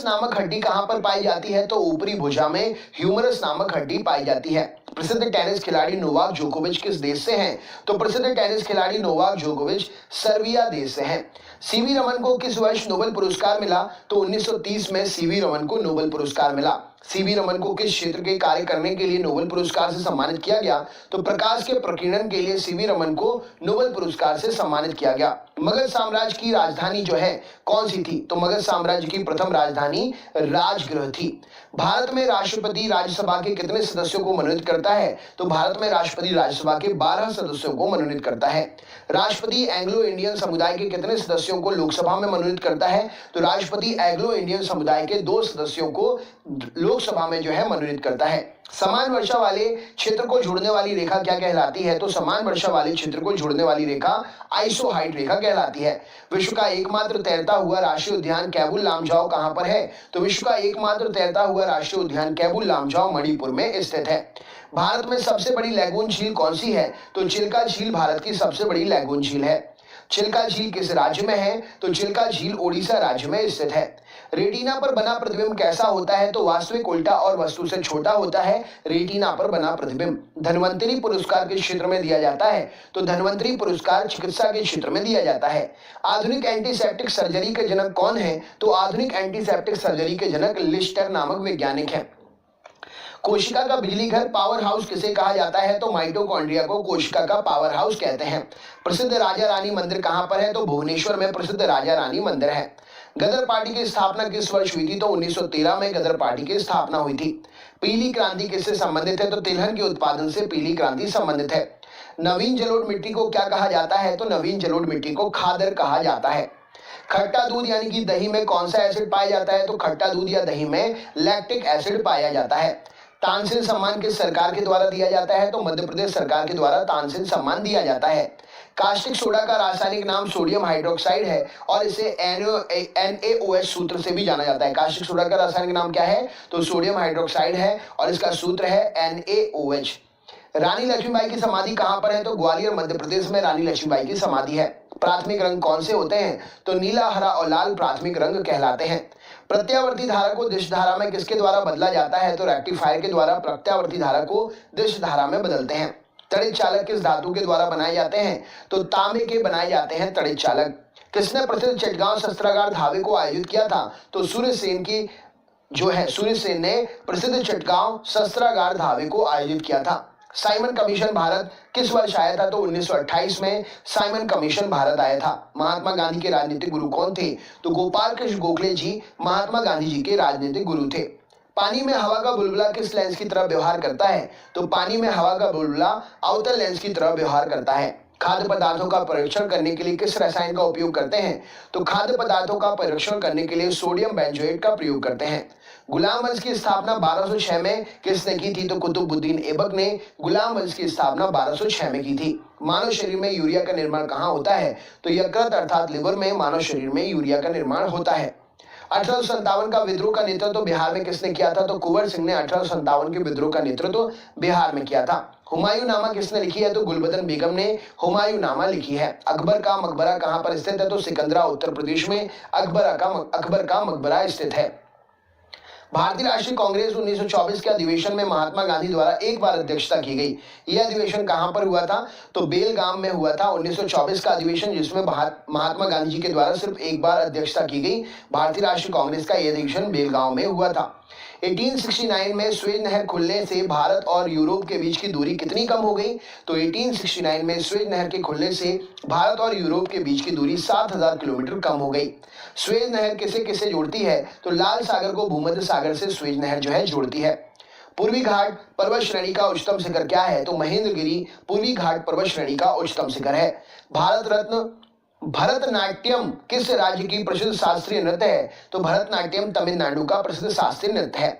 नामक हड्डी कहां पर पाई जाती है? तो ऊपरी भुजा में ह्यूमरस नामक हड्डी पाई जाती है। प्रसिद्ध टेनिस खिलाड़ी नोवाक जोकोविच किस देश से हैं? तो प्रसिद्ध टेनिस खिलाड़ी नोवाक जोकोविच सर्बिया देश से हैं। सीवी रमन को किस वर्ष नोबेल पुरस्कार मिला? तो 1930 में सीवी रमन को नोबेल पुरस्कार मिला। सीवी रमन को किस क्षेत्र के कार्य करने के लिए नोबेल पुरस्कार से सम्मानित किया गया? तो प्रकाश के प्रकीर्णन के लिए सीवी रमन को नोबेल पुरस्कार से सम्मानित किया गया। मगध साम्राज्य की राजधानी जो है कौन सी थी? तो मगध साम्राज्य की प्रथम राजधानी राजगृह थी। भारत में राष्ट्रपति राज्यसभा के कितने सदस्यों को मनोनीत करता है? तो भारत में राष्ट्रपति राज्यसभा के 12 सदस्यों को मनोनीत करता है। राष्ट्रपति एंग्लो इंडियन समुदाय के कितने सदस्यों को लोकसभा में मनोनीत करता है? तो राष्ट्रपति एंग्लो इंडियन समुदाय के 2 सदस्यों को लोकसभा में जो है मनोनीत करता है। समान वर्षा वाले क्षेत्र को जोड़ने वाली रेखा क्या कहलाती है? तो समान वर्षा वाले क्षेत्र को जोड़ने वाली रेखा आइसोहाइट रेखा कहलाती है। विश्व का एकमात्र तैरता हुआ राष्ट्रीय उद्यान कैबुल लामजाओ कहां पर है? तो विश्व का एकमात्र तैरता हुआ राष्ट्रीय उद्यान कैबुल लामजाओ मणिपुर में स्थित है। भारत में सबसे बड़ी लैगून झील कौन सी है? तो चिल्का झील भारत की सबसे बड़ी लैगून झील है। चिल्का झील किस राज्य में है? तो चिल्का झील ओडिशा राज्य में स्थित है। रेटिना पर बना प्रतिबिंब कैसा होता है? तो वास्तविक उल्टा और वस्तु से छोटा होता है रेटिना पर बना प्रतिबिंब। धन्वंतरी पुरस्कार किस क्षेत्र में दिया जाता है? तो धन्वंतरी पुरस्कार चिकित्सा के क्षेत्र में दिया जाता है। आधुनिक एंटीसेप्टिक सर्जरी के जनक कौन है? तो आधुनिक एंटीसेप्टिक सर्जरी के जनक लिस्टर नामक वैज्ञानिक है। कोशिका का बिजली घर पावर हाउस किसे कहा जाता है? तो माइटोकॉन्ड्रिया को कोशिका का पावर हाउस कहते हैं। प्रसिद्ध राजा रानी मंदिर कहां पर है? तो भुवनेश्वर में प्रसिद्ध राजा रानी मंदिर है। गदर पार्टी की स्थापना किस वर्ष हुई थी? तो 1913 में गदर पार्टी की स्थापना हुई थी। पीली क्रांति किससे संबंधित है? तो तिलहन के उत्पादन से पीली क्रांति संबंधित है। नवीन जलोढ़ मिट्टी को क्या कहा जाता है? तो नवीन जलोढ़ मिट्टी को खादर कहा जाता है। खट्टा दूध यानी कि दही में कौन सा एसिड पाया जाता है? तो खट्टा दूध या दही में लैक्टिक एसिड पाया जाता है। तानसेन सम्मान किस सरकार के द्वारा दिया जाता है? तो मध्य प्रदेश सरकार के द्वारा तानसेन सम्मान दिया जाता है। कास्टिक सोडा का रासायनिक नाम सोडियम हाइड्रोक्साइड है और इसे NaOH सूत्र से भी जाना जाता है। कास्टिक सोडा का रासायनिक नाम क्या है? तो सोडियम हाइड्रोक्साइड है और इसका सूत्र है NaOH। रानी लक्ष्मीबाई की समाधि कहां पर है? तो ग्वालियर मध्य प्रदेश में रानी लक्ष्मीबाई की समाधि है। प्राथमिक रंग कौन से होते हैं? तो नीला, हरा और लाल प्राथमिक रंग कहलाते हैं। प्रत्यावर्ती धारा को दिश धारा में किसके द्वारा बदला जाता है? तो रेक्टिफायर के द्वारा प्रत्यावर्ती धारा को दिश धारा में बदलते हैं। तड़ित चालक किस धातु के द्वारा बनाए जाते हैं? तो तांबे के बनाए जाते हैं तड़ित चालक। किसने प्रसिद्ध चटगांव शस्त्रागार धावे को आयोजित किया था? तो सूर्य सेन ने प्रसिद्ध चटगांव शस्त्रागार धावे को आयोजित किया था। साइमन कमीशन भारत किस वर्ष आया था? तो 1928 में साइमन कमीशन भारत आया था। महात्मा गांधी के राजनीतिक गुरु कौन थे? तो गोपाल कृष्ण गोखले जी महात्मा गांधी जी के राजनीतिक गुरु थे। पानी में हवा का बुलबुला किस लेंस की तरह व्यवहार करता है? तो पानी में हवा का बुलबुला अवतल लेंस की तरह व्यवहार करता है। खाद्य पदार्थों का परीक्षण करने के लिए किस रसायन का उपयोग करते हैं? तो खाद्य पदार्थों का परीक्षण करने के लिए सोडियम बेंजोएट का प्रयोग करते हैं। गुलाम वंश की स्थापना 1206 में किसने की थी? तो कुतुबुद्दीन ऐबक ने गुलाम वंश की स्थापना 1206 में की थी। मानव शरीर में यूरिया का निर्माण कहाँ होता है? तो यकृत अर्थात लिवर में मानव शरीर में यूरिया का निर्माण होता है। 1857 का विद्रोह का नेतृत्व बिहार में किसने किया था? तो कुंवर सिंह ने 1857 के विद्रोह का नेतृत्व बिहार में किया था। हुमायूं नामा किसने लिखी है? तो गुलबदन बेगम ने हुमायूं नामा लिखी है। अकबर का मकबरा कहां पर स्थित है? तो सिकंदरा उत्तर प्रदेश में अकबर का मकबरा स्थित है। भारतीय राष्ट्रीय कांग्रेस 1924 के अधिवेशन में महात्मा गांधी द्वारा एक बार अध्यक्षता की गई। यह अधिवेशन कहां पर हुआ था? तो बेलगाम में हुआ था 1924 का अधिवेशन, जिसमें महात्मा गांधी जी के द्वारा सिर्फ एक बार अध्यक्षता की गई। भारतीय राष्ट्रीय कांग्रेस का यह अधिवेशन बेलगांव में हुआ था। 1869 में स्वेज नहर खुलने से भारत और यूरोप के बीच की दूरी कितनी कम हो गई? तो 1869 में स्वेज नहर के खुलने से भारत और यूरोप के बीच की दूरी 7000 किलोमीटर कम हो गई। स्वेज नहर किसे किसे जोड़ती है? तो लाल सागर को भूमध्य सागर से स्वेज नहर जो है जोड़ती है। पूर्वी घाट पर्वत श्रेणी का उच्चतम शिखर क्या है? तो महेंद्रगिरी पूर्वी घाट पर्वत श्रेणी का उच्चतम शिखर है। भारत रत्न भरतनाट्यम किस राज्य की प्रसिद्ध शास्त्रीय नृत्य है? तो भरतनाट्यम तमिलनाडु का प्रसिद्ध शास्त्रीय नृत्य है।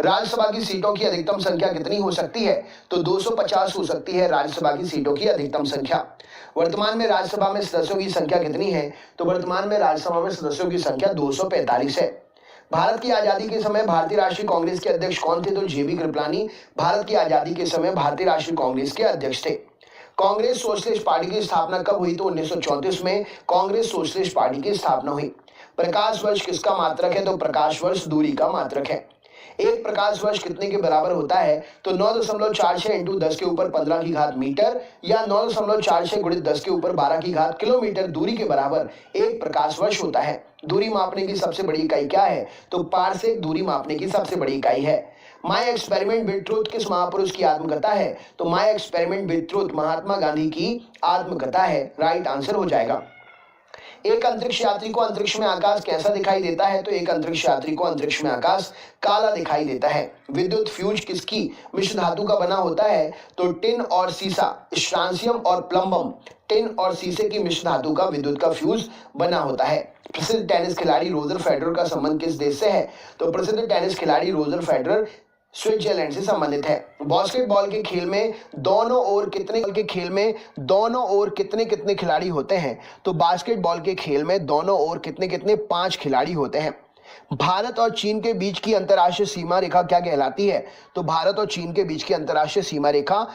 राज्यसभा की सीटों की अधिकतम संख्या कितनी हो सकती है? तो 250 हो सकती है राज्यसभा की सीटों की अधिकतम संख्या। वर्तमान में राज्यसभा में सदस्यों की संख्या कितनी है? तो वर्तमान में राज्यसभा में सदस्यों की संख्या 245 है। भारत की आजादी के समय भारतीय राष्ट्रीय कांग्रेस के अध्यक्ष कौन थे? तो जेबी कृपलानी भारत की आजादी के समय भारतीय राष्ट्रीय कांग्रेस के अध्यक्ष थे। कांग्रेस सोशलिस्ट पार्टी की स्थापना कब हुई? तो 1934 में कांग्रेस सोशलिस्ट पार्टी की स्थापना हुई। प्रकाश वर्ष किसका मात्रक है? तो प्रकाश वर्ष दूरी का मात्रक है। एक प्रकाश वर्ष कितने के बराबर होता है? तो 9.46 इंटू 10 के ऊपर 15 की घात मीटर या 9.46 गुणित 10 के ऊपर 12 की घात किलोमीटर दूरी के बराबर एक प्रकाश वर्ष होता है। दूरी मापने की सबसे बड़ी इकाई क्या है? तो पारसेक दूरी मापने की सबसे बड़ी इकाई है। माय एक्सपेरिमेंट विद ट्रूथ किस महापुरुष की आत्मकथा है? तो my experiment with truth Mahatma Gandhi की आत्मकथा है। राइट आंसर हो जाएगा। एक अंतरिक्ष यात्री को अंतरिक्ष में आकाश कैसा दिखाई देता है? तो एक अंतरिक्ष यात्री को अंतरिक्ष में आकाश काला दिखाई देता है। विद्युत फ्यूज किसकी मिश्र धातु का बना होता है? तो टिन और सीसा, स्ट्रांसियम और प्लम्बम, टिन और सीसे की मिश्र धातु का विद्युत का फ्यूज बना होता है। प्रसिद्ध टेनिस खिलाड़ी रोजर फेडरर का संबंध किस देश से है? तो प्रसिद्ध टेनिस खिलाड़ी रोजर फेडरर स्विट्जरलैंड से संबंधित है। बास्केटबॉल के खेल में दोनों ओर कितने कितने खिलाड़ी होते हैं? तो बास्केटबॉल के खेल में दोनों ओर कितने कितने 5 खिलाड़ी होते हैं। भारत और चीन के बीच की अंतर्राष्ट्रीय सीमा रेखा क्या कहलाती है? तो भारत और चीन के बीच की अंतर्राष्ट्रीय सीमा रेखा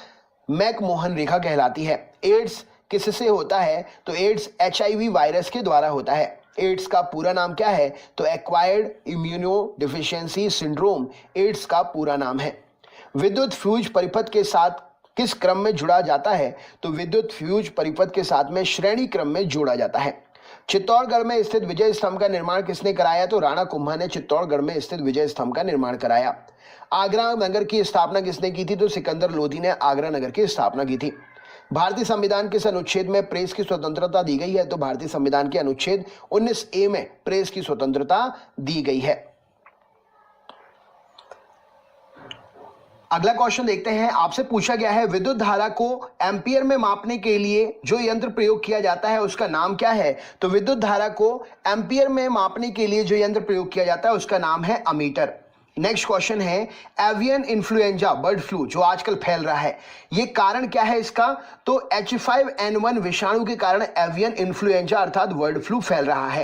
मैकमोहन रेखा कहलाती है। एड्स किससे होता है? तो एड्स HIV वायरस के द्वारा होता है। एड्स का पूरा नाम क्या है? तो acquired immuno deficiency syndrome AIDS का पूरा नाम है। विद्युत फ्यूज परिपथ के साथ किस क्रम में जुड़ा जाता है? तो विद्युत फ्यूज परिपथ के साथ में श्रेणी क्रम में जोड़ा जाता है। चित्तौड़गढ़ में स्थित विजय स्तंभ का निर्माण किसने कराया? तो राणा कुंभा ने चित्तौड़गढ़ में स्थित विजय स्तंभ का निर्माण कराया। आगरा नगर की स्थापना किसने की थी? तो सिकंदर लोधी ने आगरा नगर की स्थापना की थी। भारतीय संविधान किस अनुच्छेद में प्रेस की स्वतंत्रता दी गई है? तो भारतीय संविधान के अनुच्छेद 19A में प्रेस की स्वतंत्रता दी गई है। अगला क्वेश्चन देखते हैं। आपसे पूछा गया है विद्युत धारा को एम्पियर में मापने के लिए जो यंत्र प्रयोग किया जाता है उसका नाम क्या है? तो विद्युत धारा को एम्पियर में मापने के लिए जो यंत्र प्रयोग किया जाता है उसका नाम है अमीटर। नेक्स्ट क्वेश्चन है एवियन इन्फ्लुएंजा बर्ड फ्लू जो आजकल फैल रहा है, ये कारण क्या है इसका? तो H5N1 विषाणु के कारण एवियन इन्फ्लुएंजा अर्थात बर्ड फ्लू फैल रहा है।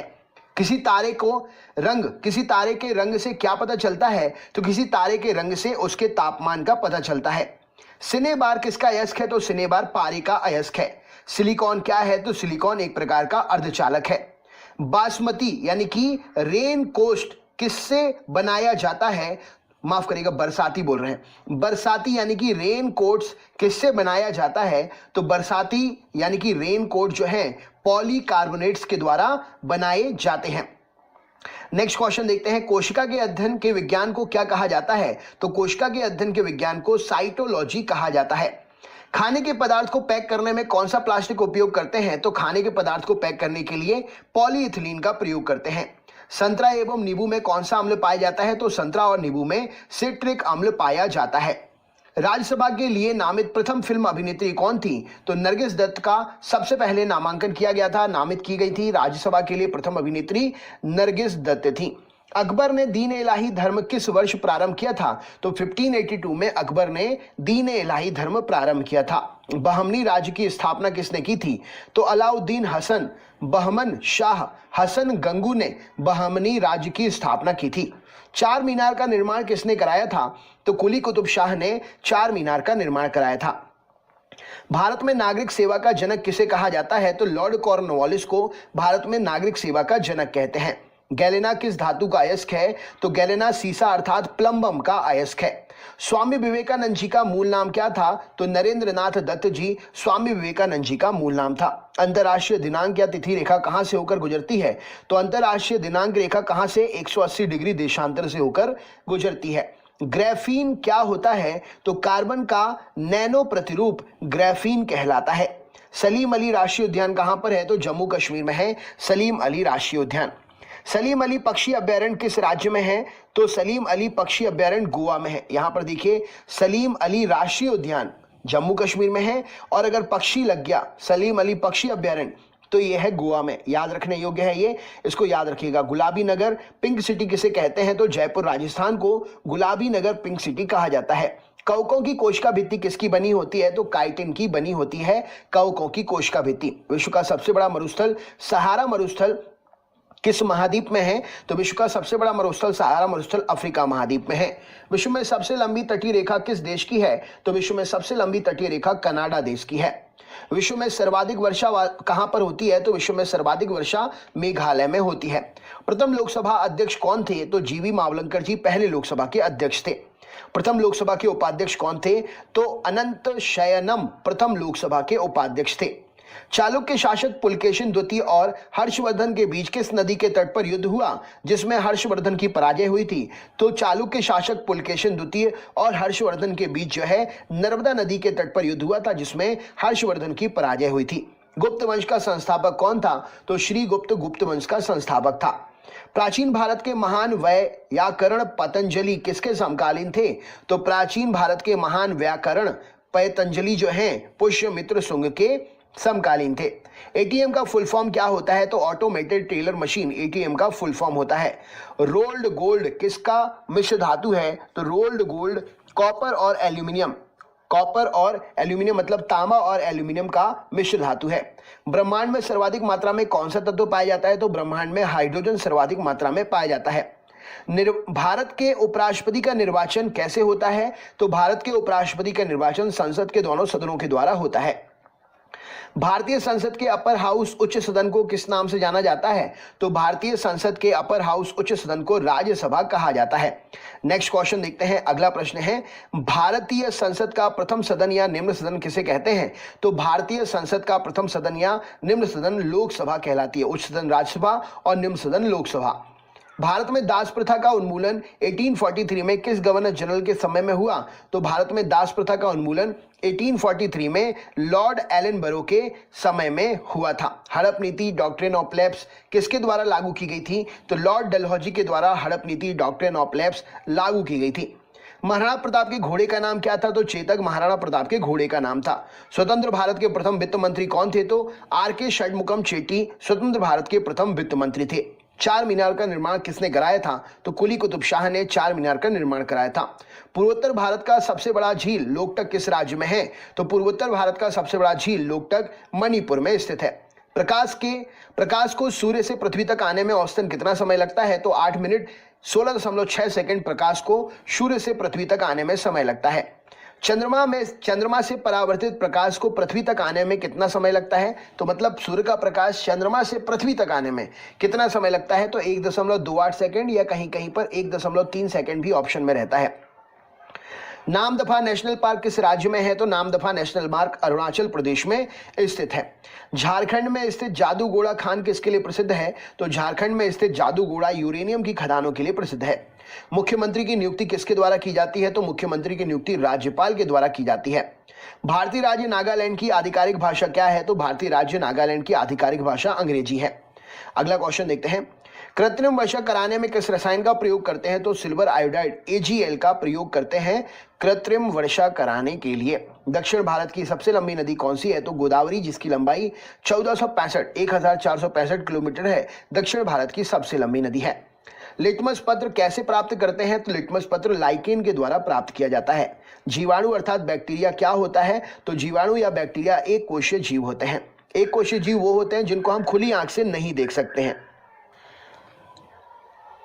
किसी तारे के रंग से क्या पता चलता है? तो किसी तारे के रंग से उसके तापमान का पता चलता है। सिनेबार किसका अयस्क है? तो सिनेबार पारे का अयस्क है। सिलिकॉन क्या है? तो सिलिकॉन एक प्रकार का अर्धचालक है। बासमती यानी कि रेन कोस्ट किससे बनाया जाता है? माफ करिएगा, बरसाती बोल रहे हैं। बरसाती यानी कि रेन कोट्स किससे बनाया जाता है? तो बरसाती यानी कि रेन कोट जो है पॉलीकार्बोनेट्स के द्वारा बनाए जाते हैं। नेक्स्ट क्वेश्चन देखते हैं। कोशिका के अध्ययन के विज्ञान को क्या कहा जाता है? तो कोशिका के अध्ययन के विज्ञान को साइटोलॉजी कहा जाता है। खाने के पदार्थ को पैक करने में कौन सा प्लास्टिक उपयोग करते हैं? तो खाने के पदार्थ को पैक करने के लिए पॉलीइथिलीन का प्रयोग करते हैं। संतरा एवं नींबू में कौन सा अम्ल पाया जाता है? तो संतरा और नींबू में सिट्रिक अम्ल पाया जाता है। राज्यसभा के लिए नामित प्रथम फिल्म अभिनेत्री कौन थी? तो नरगिस दत्त का सबसे पहले नामांकन किया गया था, नामित की गई थी। राज्यसभा के लिए प्रथम अभिनेत्री नरगिस दत्त थी। अकबर ने दीन इलाही धर्म किस वर्ष प्रारंभ किया था? तो 1582 में अकबर ने दीन इलाही धर्म प्रारंभ किया था। बहमनी राज्य की स्थापना किसने की थी? तो अलाउद्दीन हसन बहमन शाह हसन गंगू ने बहमनी राज्य की स्थापना की थी। चार मीनार का निर्माण किसने कराया था? तो कुली कुतुब शाह ने चार मीनार का निर्माण कराया था। भारत में नागरिक सेवा का जनक किसे कहा जाता है? तो लॉर्ड कॉर्नवालिस को भारत में नागरिक सेवा का जनक कहते हैं। गैलेना किस धातु का अयस्क है? तो गैलेना सीसा अर्थात प्लम्बम का अयस्क है। स्वामी विवेकानंद जी का मूल नाम क्या था? तो नरेंद्रनाथ दत्त जी स्वामी विवेकानंद जी का मूल नाम था। अंतरराष्ट्रीय दिनांक या तिथि रेखा कहां से होकर गुजरती है? तो अंतरराष्ट्रीय दिनांक रेखा कहां से 180 डिग्री देशांतर से होकर गुजरती है। ग्राफीन क्या होता है? तो कार्बन का नैनो प्रतिरूप ग्राफीन कहलाता है। सलीम अली राष्ट्रीय उद्यान कहां पर है? तो जम्मू कश्मीर में है सलीम अली राष्ट्रीय उद्यान। सलीम अली पक्षी अभ्यारण्य किस राज्य में है? तो सलीम अली पक्षी अभ्यारण्य गोवा में है। यहां पर देखिए सलीम अली राष्ट्रीय उद्यान जम्मू कश्मीर में है, और अगर पक्षी लग गया सलीम अली पक्षी अभ्यारण्य तो ये है गोवा में। याद रखने योग्य है ये, इसको याद रखिएगा। गुलाबी नगर पिंक सिटी किसे कहते हैं? तो जयपुर राजस्थान को गुलाबी नगर पिंक सिटी कहा जाता है। कवकों की कोशिका भित्ति किसकी बनी होती है? तो काइटिन की बनी होती है कवकों की कोशिका भित्ति। विश्व का सबसे बड़ा मरुस्थल सहारा मरुस्थल किस महाद्वीप में है? तो विश्व का सबसे बड़ा मरुस्थल सहारा मरुस्थल अफ्रीका महाद्वीप में है। विश्व में सबसे लंबी तटीय रेखा किस देश की है? तो विश्व में सबसे लंबी तटीय रेखा कनाडा देश की है। विश्व में सर्वाधिक वर्षा कहां पर होती है? तो विश्व में सर्वाधिक वर्षा मेघालय में होती है। प्रथम लोकसभा अध्यक्ष कौन थे? तो जीवी मावलंकर जी पहले लोकसभा के अध्यक्ष थे। प्रथम लोकसभा के उपाध्यक्ष कौन थे? तो अनंत शयनम प्रथम लोकसभा के उपाध्यक्ष थे। चालुक्य शासक पुलकेशिन द्वितीय और हर्षवर्धन के बीच किस नदी के तट पर युद्ध हुआ जिसमें हर्षवर्धन की पराजय हुई थी? तो चालुक्य शासक पुलकेशिन द्वितीय और हर्षवर्धन के बीच जो है नर्मदा नदी के तट पर युद्ध हुआ था जिसमें हर्षवर्धन की पराजय हुई थी। गुप्त वंश का संस्थापक कौन था? तो श्रीगुप्त गुप्त वंश का संस्थापक था। प्राचीन भारत के महान व्याकरण पतंजलि किसके समकालीन थे? तो प्राचीन भारत के महान व्याकरण पतंजलि जो हैं पुष्यमित्र शुंग के समकालीन थे। एटीएम का फुल फॉर्म क्या होता है? तो ऑटोमेटेड टेलर मशीन एटीएम का फुल फॉर्म होता है। रोल्ड गोल्ड किसका मिश्र धातु है? तो रोल्ड गोल्ड कॉपर और एल्यूमिनियम, कॉपर और एल्यूमिनियम मतलब तांबा और एल्यूमिनियम का मिश्र धातु है। ब्रह्मांड में सर्वाधिक मात्रा में कौन सा तत्व पाया जाता है? तो ब्रह्मांड में हाइड्रोजन सर्वाधिक मात्रा में पाया जाता है। भारत के उपराष्ट्रपति का निर्वाचन कैसे होता है? तो भारत के उपराष्ट्रपति का निर्वाचन संसद के दोनों सदनों के द्वारा होता है। भारतीय संसद के अपर हाउस उच्च सदन को किस नाम से जाना जाता है? तो भारतीय संसद के अपर हाउस उच्च सदन को राज्यसभा कहा जाता है। नेक्स्ट क्वेश्चन देखते हैं। अगला प्रश्न है भारतीय संसद का प्रथम सदन या निम्न सदन किसे कहते हैं? तो भारतीय संसद का प्रथम सदन या निम्न सदन लोकसभा कहलाती है। उच्च सदन राज्यसभा और निम्न सदन लोकसभा। भारत में दास प्रथा का उन्मूलन 1843 में किस गवर्नर जनरल के समय में हुआ? तो भारत में दास प्रथा का उन्मूलन 1843 में लॉर्ड एलन बरो के समय में हुआ था। हड़प नीति डॉक्ट्रिन ऑफ लैप्स किसके द्वारा लागू की गई थी? तो लॉर्ड डलहौजी के द्वारा हड़प नीति डॉक्ट्रिन ऑफ लैप्स लागू की गई थी। महाराणा प्रताप के घोड़े का नाम क्या था? तो चेतक महाराणा प्रताप के घोड़े का नाम था। स्वतंत्र भारत के प्रथम वित्त मंत्री कौन थे? तो आर.के. षणमुगम चेट्टी स्वतंत्र भारत के प्रथम वित्त मंत्री थे। चार मीनार का निर्माण किसने कराया था? तो कुली कुतुब शाह ने चार मीनार का निर्माण कराया था। पूर्वोत्तर भारत का सबसे बड़ा झील लोकटक किस राज्य में है? तो पूर्वोत्तर भारत का सबसे बड़ा झील लोकटक मणिपुर में स्थित है। प्रकाश को सूर्य से पृथ्वी तक आने में औसतन कितना समय लगता है? तो 8 मिनट 16.6 सेकंड प्रकाश को सूर्य से पृथ्वी तक आने में समय लगता है। चंद्रमा से परावर्तित प्रकाश को पृथ्वी तक आने में कितना समय लगता है? तो मतलब सूर्य का प्रकाश चंद्रमा से पृथ्वी तक आने में कितना समय लगता है? तो 1.28 सेकंड या कहीं कहीं पर 1.3 सेकंड भी ऑप्शन में रहता है। नामदफा नेशनल पार्क किस राज्य में है? तो नामदफा नेशनल पार्क अरुणाचल प्रदेश में स्थित है। झारखंड में स्थित जादूगोड़ा खान किसके लिए प्रसिद्ध है? तो झारखंड में स्थित जादूगोड़ा यूरेनियम की खदानों के लिए प्रसिद्ध है। मुख्यमंत्री की नियुक्ति किसके द्वारा की जाती है? तो मुख्यमंत्री की नियुक्ति राज्यपाल के द्वारा की जाती है। भारतीय राज्य नागालैंड की आधिकारिक भाषा क्या है? तो भारतीय राज्य नागालैंड की आधिकारिक भाषा अंग्रेजी है। अगला क्वेश्चन देखते हैं। कृत्रिम वर्षा कराने में किस रसायन का प्रयोग करते हैं? तो सिल्वर आयोडाइड AgL का प्रयोग करते हैं कृत्रिम वर्षा कराने के लिए। दक्षिण भारत की सबसे लंबी नदी कौन सी है? तो गोदावरी, जिसकी लंबाई 1465 किलोमीटर है, दक्षिण भारत की सबसे लंबी नदी है। लिटमस पत्र कैसे प्राप्त करते हैं? तो लिटमस पत्र लाइकेन के द्वारा प्राप्त किया जाता है। जीवाणु अर्थात बैक्टीरिया क्या होता है? तो जीवाणु या बैक्टीरिया एक कोशीय जीव होते हैं। एक कोशीय जीव वो होते हैं जिनको हम खुली आंख से नहीं देख सकते हैं।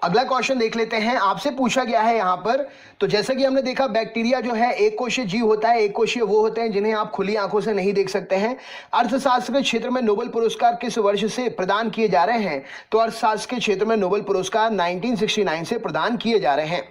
अगला क्वेश्चन देख लेते हैं। आपसे पूछा गया है यहां पर, तो जैसा कि हमने देखा बैक्टीरिया जो है एक कोशीय जीव होता है। एक कोशीय वो होते हैं जिन्हें आप खुली आंखों से नहीं देख सकते हैं। अर्थशास्त्र के क्षेत्र में नोबेल पुरस्कार किस वर्ष से प्रदान किए जा रहे हैं? तो अर्थशास्त्र के क्षेत्र में नोबेल पुरस्कार 1969 से प्रदान किए जा रहे हैं।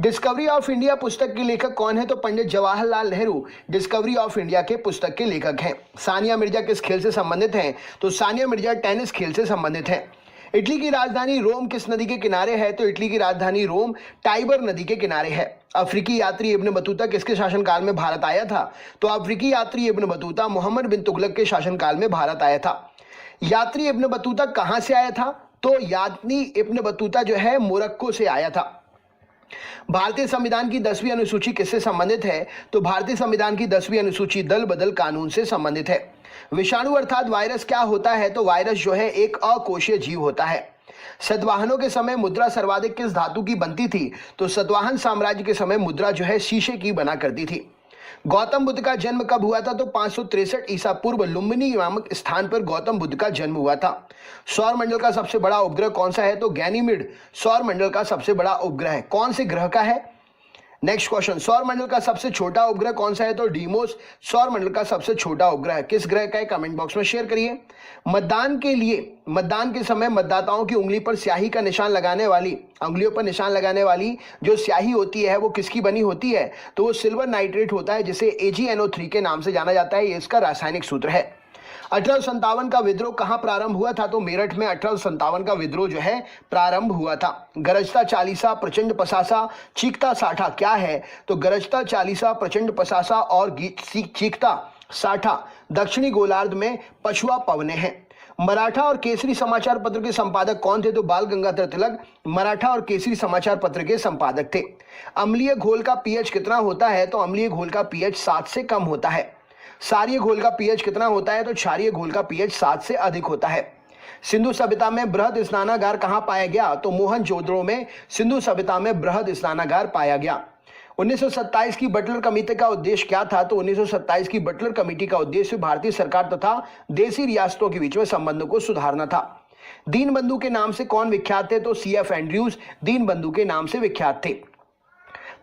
डिस्कवरी ऑफ इंडिया पुस्तक के लेखक कौन है? तो Pandit Jawaharlal Nehru discovery of India के पुस्तक के लेखक हैं। सानिया मिर्जा किस खेल से संबंधित हैं? तो सानिया मिर्जा टेनिस खेल से संबंधित हैं। इटली की राजधानी रोम किस नदी के किनारे है? तो इटली की राजधानी रोम टाइबर नदी के किनारे है। अफ्रीकी यात्री इब्न बतूता किसके शासनकाल में भारत आया था? तो अफ्रीकी यात्री इब्न बतूता मोहम्मद बिन तुगलक के शासनकाल में भारत आया था। यात्री इब्न बतूता कहां से आया था? तो यात्री इब्न बतूता जो है मोरक्को से आया था। भारतीय संविधान की 10वीं अनुसूची किससे संबंधित है? तो भारतीय संविधान की 10वीं अनुसूची दल बदल कानून से संबंधित है। विषाणु अर्थात वायरस क्या होता है? तो वायरस जो है एक अकोशीय जीव होता है। सतवाहनों के समय मुद्रा सर्वाधिक किस धातु की बनती थी? तो सतवाहन साम्राज्य के समय मुद्रा जो है शीशे की बना करती थी। गौतम बुद्ध का जन्म कब हुआ था? तो 563 ईसा पूर्व लुम्बिनी नामक स्थान पर गौतम बुद्ध का जन्म हुआ था। सौर मंडल का सबसे बड़ा उपग्रह कौन सा है? तो गैनीमेड सौर मंडल का सबसे बड़ा उपग्रह है। कौन से ग्रह का है? नेक्स्ट क्वेश्चन, सौर मंडल का सबसे छोटा उपग्रह कौन सा है? तो डीमोस सौर मंडल का सबसे छोटा उपग्रह किस ग्रह का है? कमेंट बॉक्स में शेयर करिए। मतदान के समय मतदाताओं की उंगलियों पर निशान लगाने वाली जो स्याही होती है वो किसकी बनी होती है? तो वो सिल्वर नाइट्रेट होता है, जिसे AgNO3 के नाम से जाना जाता है। ये इसका रासायनिक सूत्र है। 1857 का विद्रोह कहां प्रारंभ हुआ था? तो मेरठ में 1857 का विद्रोह जो है प्रारंभ हुआ था। गरजता चालीसा, प्रचंड पसासा, चीखता साठा क्या है? तो गरजता चालीसा, प्रचंड पसासा और चीखता साठा दक्षिणी गोलार्ध में पछुआ पवने हैं। मराठा और केसरी समाचार पत्र के संपादक कौन थे? तो बाल गंगाधर तिलक मराठा और केसरी समाचार पत्र के संपादक थे। अम्लीय घोल का पीएच कितना होता है? तो अम्लीय घोल का पीएच 7 से कम होता है। क्षारीय घोल का पीएच कितना होता है? तो क्षारीय घोल का पीएच 7 से अधिक होता है। सिंधु सभ्यता में बृहद स्नानागार कहां पाया गया? तो मोहनजोदड़ो में सिंधु सभ्यता में बृहद स्नानागार पाया गया। 1927 की बटलर कमेटी का उद्देश्य क्या था? तो 1927 की बटलर कमेटी का उद्देश्य भारतीय सरकार तथा देशी रियासतों के बीच में संबंधों को सुधारना था। दीनबंधु के नाम से कौन विख्यात थे? तो CF एंड्रयूज दीनबंधु के नाम से विख्यात थे।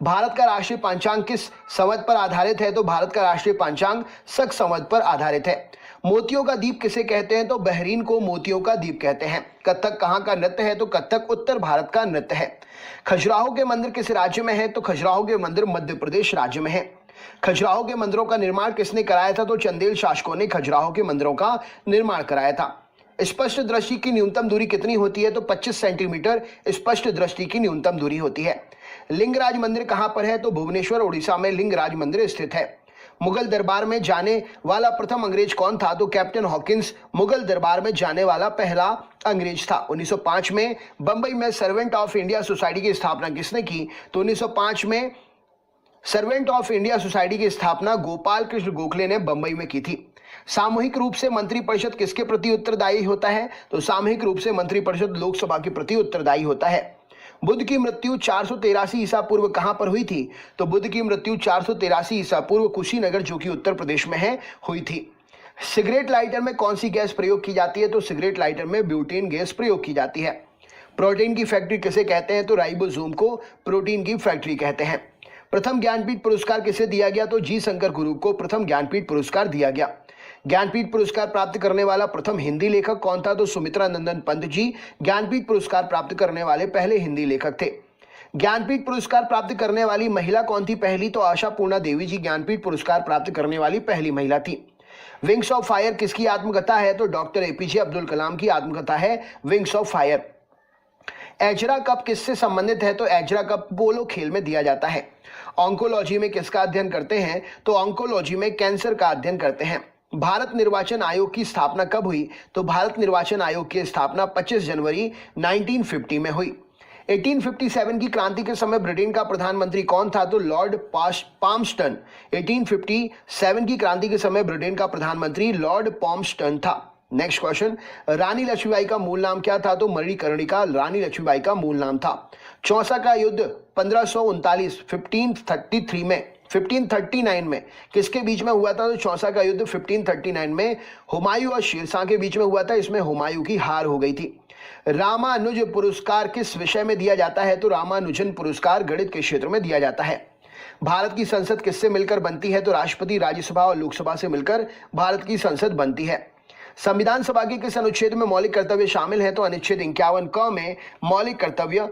भारत का राष्ट्रीय पंचांग किस संवत पर आधारित है? तो भारत का राष्ट्रीय पंचांग शक संवत पर आधारित है। मोतियों का द्वीप किसे कहते हैं? तो बहरीन को मोतियों का द्वीप कहते हैं। कथक कहां का नृत्य है? तो कथक उत्तर भारत का नृत्य है। खजुराहो के मंदिर किस राज्य में है? तो खजुराहो के मंदिर मध्य प्रदेश राज्य में है। खजुराहो के मंदिरों का निर्माण किसने कराया था? तो चंदेल शासकों ने खजुराहो के मंदिरों का निर्माण कराया था। स्पष्ट दृष्टि की न्यूनतम दूरी कितनी होती है? तो 25 सेंटीमीटर स्पष्ट दृष्टि की न्यूनतम दूरी होती है। लिंगराज मंदिर कहां पर है? तो भुवनेश्वर उड़ीसा में लिंगराज मंदिर स्थित है। मुगल दरबार में जाने वाला प्रथम अंग्रेज कौन था? तो कैप्टन हॉकिंस मुगल दरबार में जाने वाला पहला अंग्रेज था। 1905 में बंबई में सर्वेंट ऑफ इंडिया सोसाइटी की स्थापना किसने की? तो 1905 में सर्वेंट ऑफ इंडिया सोसाइटी की स्थापना गोपाल कृष्ण गोखले ने बंबई में की थी। सामूहिक रूप से मंत्रिपरिषद किसके प्रति उत्तरदायी होता है? तो सामूहिक रूप से मंत्रिपरिषद लोकसभा के प्रति उत्तरदायी होता है। बुद्ध की मृत्यु 483 ईसा पूर्व कहां पर हुई थी? तो बुद्ध की मृत्यु 483 ईसा पूर्व कुशीनगर, जो कि उत्तर प्रदेश में है, हुई थी। सिगरेट लाइटर में कौन सी गैस प्रयोग की जाती है? तो सिगरेट लाइटर में ब्यूटेन गैस प्रयोग की जाती है। प्रोटीन की फैक्ट्री किसे कहते हैं? तो राइबोसोम को प्रोटीन की फैक्ट्री कहते हैं। प्रथम ज्ञानपीठ पुरस्कार किसे दिया गया? तो जी शंकर गुरु को प्रथम ज्ञानपीठ पुरस्कार दिया गया। ज्ञानपीठ पुरस्कार प्राप्त करने वाला प्रथम हिंदी लेखक कौन था? तो सुमित्रा नंदन पंत जी ज्ञानपीठ पुरस्कार प्राप्त करने वाले पहले हिंदी लेखक थे। ज्ञानपीठ पुरस्कार प्राप्त करने वाली महिला कौन थी पहली? तो आशापूर्णा देवी जी ज्ञानपीठ पुरस्कार प्राप्त करने वाली पहली महिला थी। विंग्स ऑफ फायर किसकी आत्मकथा है? तो डॉक्टर APJ अब्दुल कलाम की आत्मकथा है wings of fire. Ezra cup किससे संबंधित है? तो एजरा कप पोलो खेल में दिया जाता है। ऑन्कोलॉजी में किसका अध्ययन करते हैं? तो ऑन्कोलॉजी में कैंसर का अध्ययन करते हैं। भारत निर्वाचन आयोग की स्थापना कब हुई? तो भारत निर्वाचन आयोग की स्थापना 25 जनवरी 1950 में हुई। 1857 की क्रांति के समय ब्रिटेन का प्रधानमंत्री कौन था? तो लॉर्ड पाल्मस्टन। 1857 की क्रांति के समय ब्रिटेन का प्रधानमंत्री लॉर्ड पाल्मस्टन था। नेक्स्ट क्वेश्चन, रानी लक्ष्मीबाई का मूल नाम क्या था? तो मणिकर्णिका रानी लक्ष्मीबाई का मूल नाम था। चौसा का युद्ध 1539 में किसके बीच में हुआ था? तो चौसा का युद्ध 1539 में हुमायूं और शेरशाह के बीच में हुआ था। इसमें हुमायूं की हार हो गई थी। रामानुज पुरस्कार किस विषय में दिया जाता है? तो रामानुजन पुरस्कार गणित के क्षेत्र में दिया जाता है। भारत की संसद किससे मिलकर बनती है? तो राष्ट्रपति, राज्यसभा और लोकसभा से मिलकर भारत की संसद बनती है। संविधान सभा के किस अनुच्छेद में मौलिक कर्तव्य शामिल है? तो अनुच्छेद 51 क में मौलिक कर्तव्य